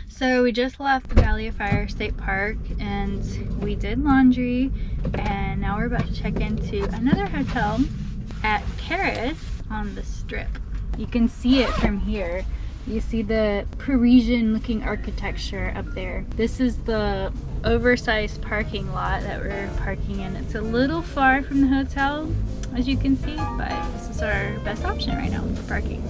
So we just left the Valley of Fire State Park and we did laundry, and now we're about to check into another hotel at Paris on the Strip. You can see it from here. You see the Parisian looking architecture up there. This is the oversized parking lot that we're parking in. It's a little far from the hotel, as you can see, but this is our best option right now for parking.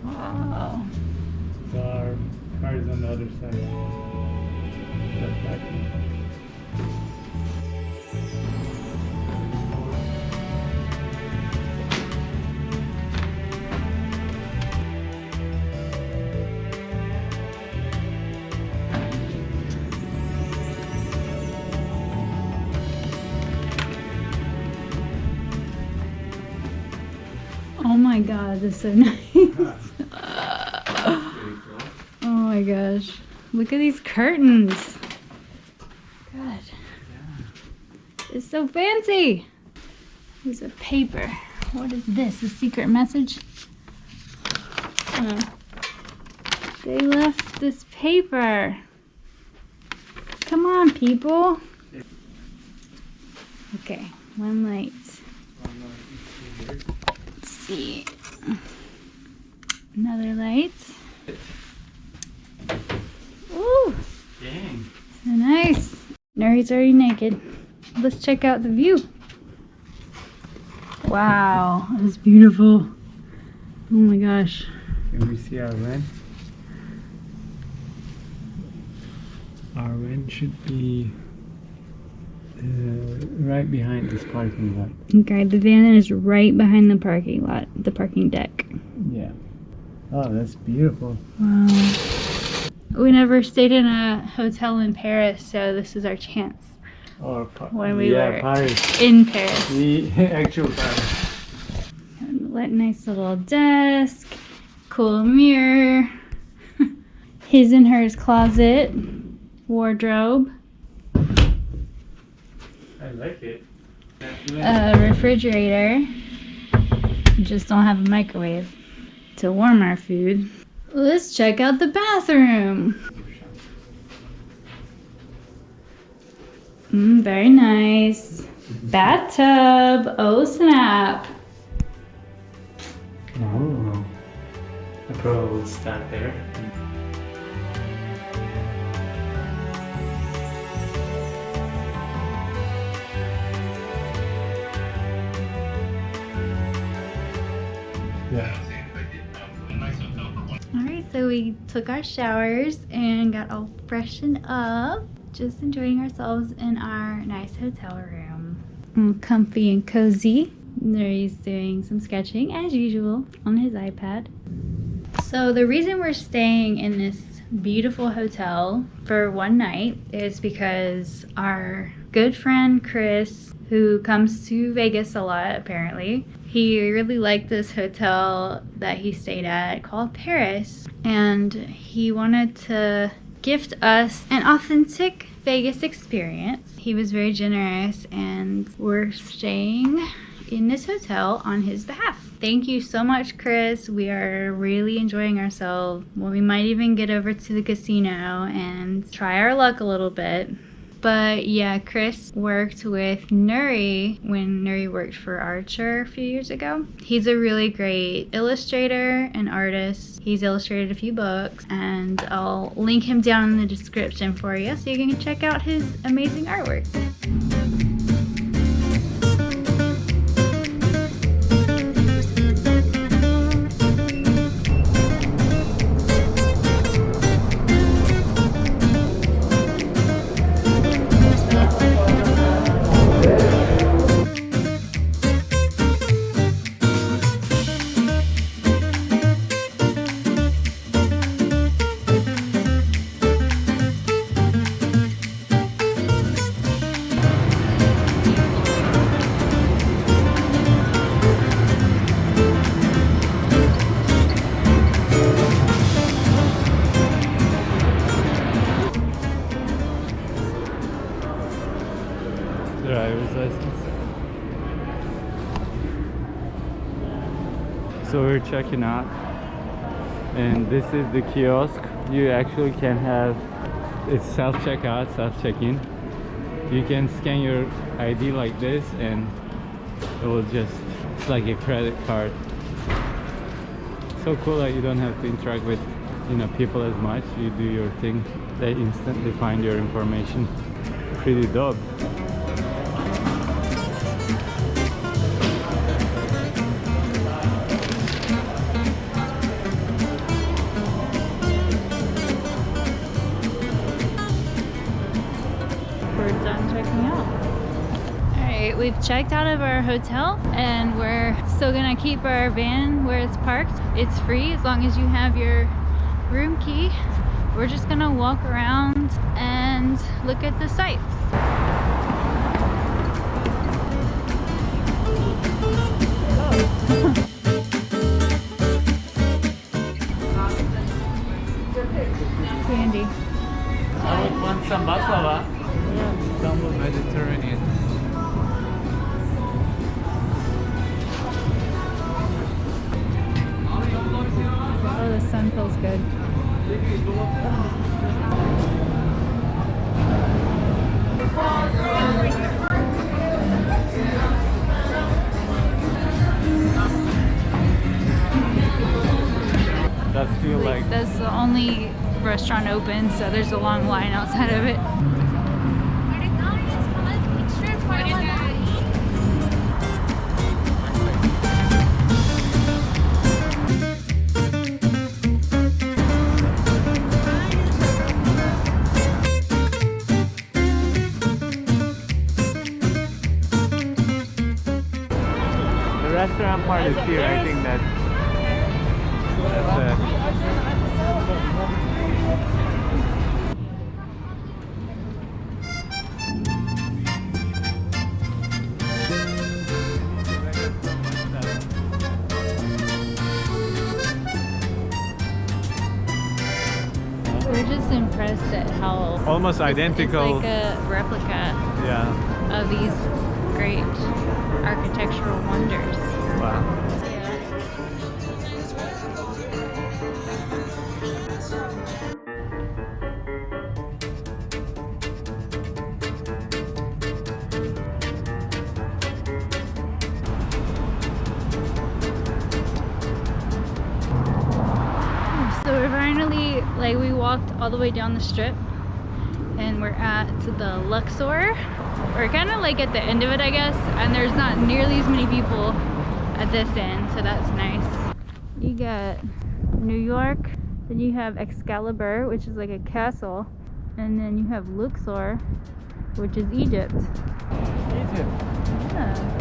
Wow. So our car is on the other side. That's back. Oh my god, this is so nice. Oh my gosh. Look at these curtains. God. It's so fancy. There's a paper. What is this? A secret message? They left this paper. Come on, people. Okay, one light. Let's see. Another light. Ooh, Dang. so nice. Nuri's already naked. Let's check out the view. Wow, that's beautiful. Oh my gosh. Can we see our wind? Our wind should be Right behind this parking lot. Okay, the van is right behind the parking lot, the parking deck. Yeah. Oh, that's beautiful. Wow. We never stayed in a hotel in Paris, so this is our chance. Or When we were Paris. in Paris. The actual Paris. Nice little desk, cool mirror, his and hers closet, wardrobe, I like it. a refrigerator. Just don't have a microwave to warm our food. Let's check out the bathroom. Very nice. Bathtub. Oh snap. Oh. I probably will start there. Yeah. Alright, so we took our showers and got all freshened up. Just enjoying ourselves in our nice hotel room. Comfy and cozy. He's doing some sketching as usual on his iPad. So the reason we're staying in this beautiful hotel for one night is because our good friend Chris, who comes to Vegas a lot apparently, he really liked this hotel that he stayed at called Paris, and he wanted to gift us an authentic Vegas experience. He was very generous, and we're staying in this hotel on his behalf. Thank you so much, Chris. We are really enjoying ourselves. Well, we might even get over to the casino and try our luck a little bit. But yeah, Chris worked with Nuri when Nuri worked for Archer a few years ago. He's a really great illustrator and artist. He's illustrated a few books, and I'll link him down in the description for you so you can check out his amazing artwork. Driver's license. So we're checking out, and this is the kiosk. You actually can have, it's self-checkout, self-check-in. You can scan your ID like this, and it will just, it's like a credit card. So cool that you don't have to interact with, you know, people as much. You do your thing, they instantly find your information. Pretty dope. We're done checking out. Alright, we've checked out of our hotel, and we're still gonna keep our van where it's parked. It's free as long as you have your room key. We're just gonna walk around and look at the sights. Candy. I would want some baklava. Yeah, Istanbul Mediterranean. Oh, the sun feels good. Does feel like That's the only restaurant open, so there's a long line outside of it. it's here. I think that's We're just impressed at how almost identical. It's like a replica Yeah. of these great architectural wonders. Wow. So we're finally, like, we walked all the way down the strip and we're at the Luxor. We're kind of like at the end of it, I guess, and there's not nearly as many people at this end, so that's nice. You got New York, then you have Excalibur, which is like a castle, and then you have Luxor, which is Egypt. Egypt. Yeah.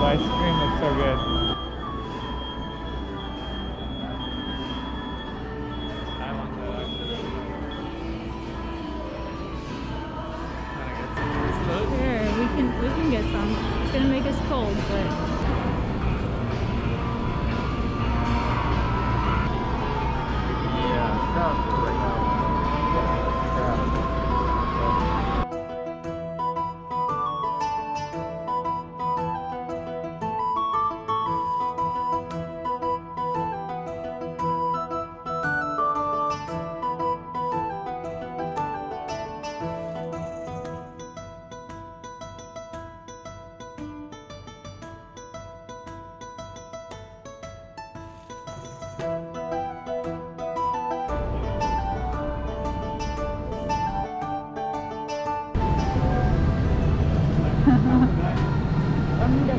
Ice cream looks so good. I want that. Sure, we can get some. It's gonna make us cold, but Yeah, stop right now.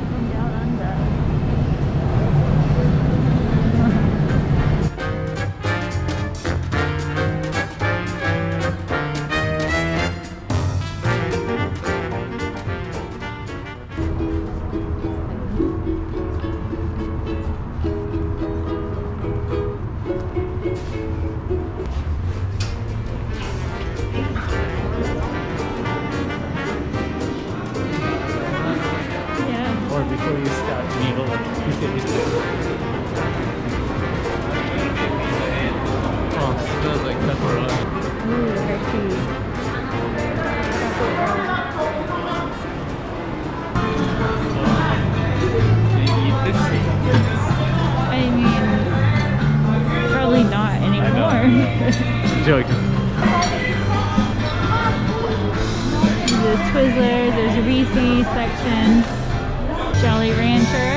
from down under. Or before you start meal, oh, it smells like pepperoni. Ooh, Hershey's. Can you eat this? I mean, probably not anymore. Joking. There's Twizzlers, there's a Reese's section, Jolly Rancher,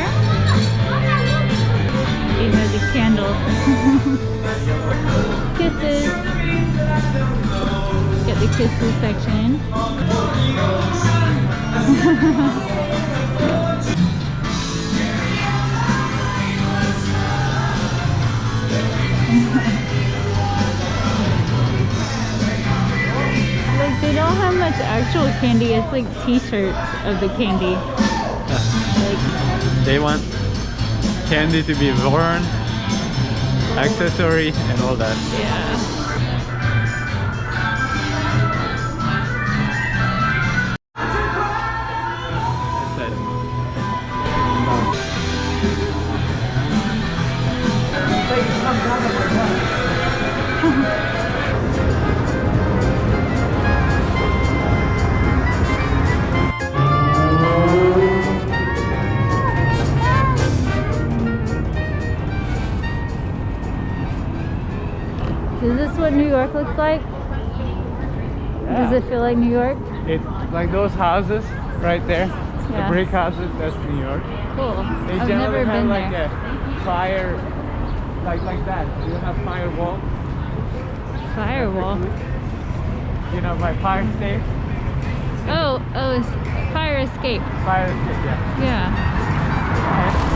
even though the candle. Kisses. Get the Kisses section. Like, they don't have much actual candy. It's like t-shirts of the candy. Like, they want candy to be worn, accessory, and all that. yeah. That's it. Is this what New York looks like? Does it feel like New York? It's like those houses right there, Yeah. the brick houses. That's New York. Cool. They I've generally never have been like there. a fire, like that. You have firewall. Firewall. You know, by fire escape. Oh, it's fire escape. Fire escape, yeah. Yeah.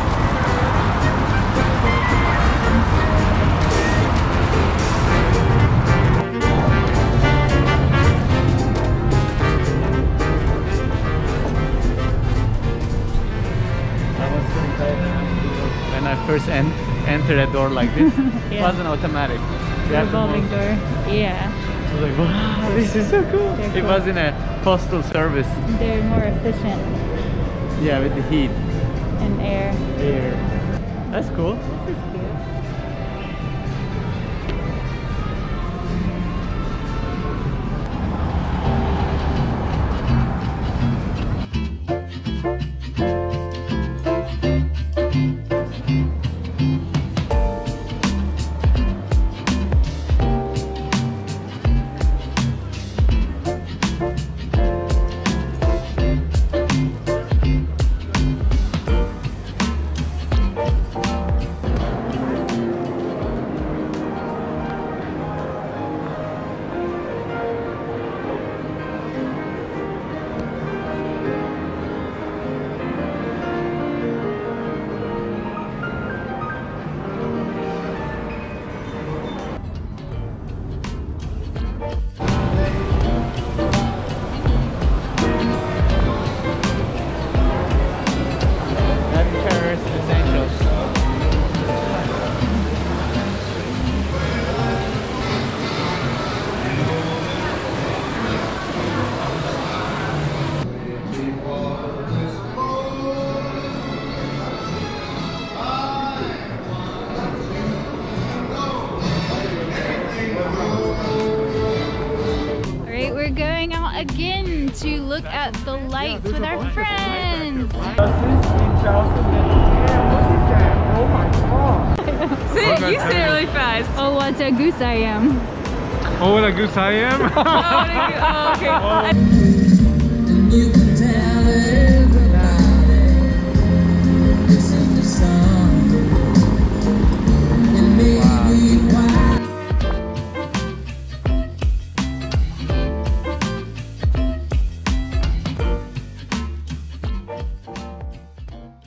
When I first entered a door like this, it Yeah. wasn't automatic. You have to Revolving move. door. Yeah. I was like, wow, this is so cool. They're It cool. wasn't a postal service. They're more efficient Yeah, with the heat. in air. Air. That's cool. This is cute. again to look at the lights with our friends. Say it, you say it really fast. Oh, what a goose I am. Oh, what a goose I am! Oh, okay.